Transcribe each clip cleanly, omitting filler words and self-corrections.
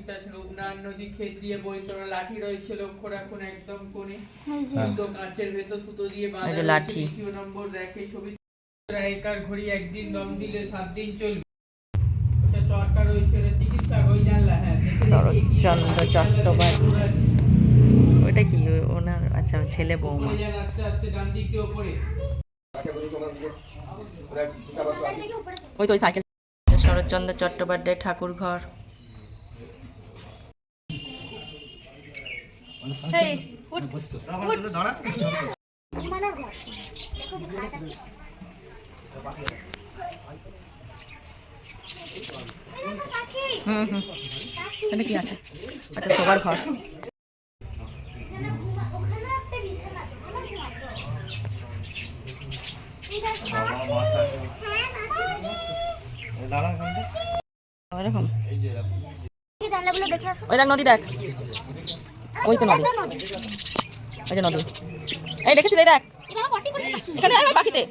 মন্দিরটা ছিল উনার নদী ক্ষেত দিয়ে বই তোরা লাঠি রয়েছে লক্ষ্য রাখুন একদম কোণে সুতো কাঁচের ভেতর সুতো দিয়ে বাঁধা লাঠি 2 নম্বর রেখে ছবি একার ঘড়ি একদিন দম দিলে 7 দিন চলবে ওটা চরকা রয়েছে এটা চিকিৎসা ওই জানলা হ্যাঁ শরৎচন্দ্র চট্টোপাধ্যায় ওটা কি ওনার আচ্ছা ছেলে বৌমা আস্তে আস্তে ডান দিক দিয়ে উপরে ওই তো ওই সাইকেল শরৎচন্দ্র চট্টোপাধ্যায় ঠাকুর ঘর এখানে কি আছে আচ্ছা সবার ঘর এরকম ওই দেখ নদী দেখ ওই তো নদী ওই যে নদী এই দেখেছি দেখ এখানে বাকিতে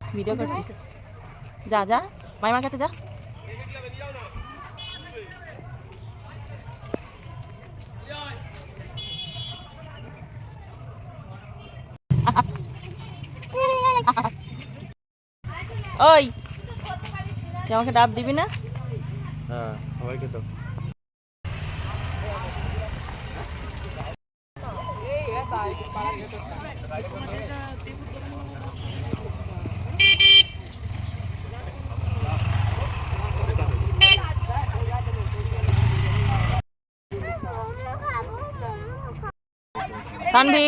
ভিডিও করছি যা যা মাইমার কাছে যা ওই তুই আমাকে ডাব দিবি না হ্যাঁ সবাইকে তো তানভি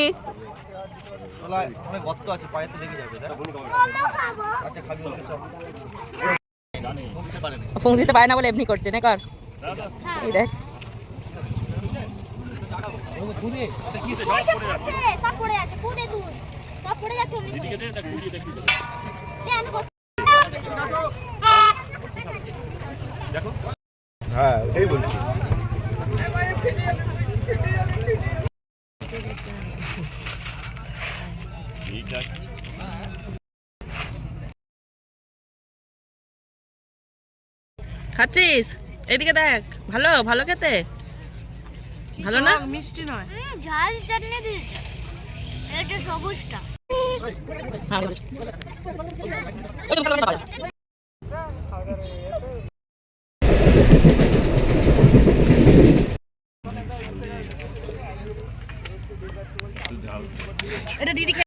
অনেক গর্ত আছে পায়ে তো লেগে যাবে আচ্ছা খাবি ফোন দিতে পারে না বলে এমনি করছে না কর এই দেখ হ্যাঁ ওটাই বলছি খাচ্ছিস এদিকে দেখ ভালো ভালো খেতে ভালো না মিষ্টি নয় ঝাল চাটনি দিয়েছে এটা সবুজটা হ্যাঁ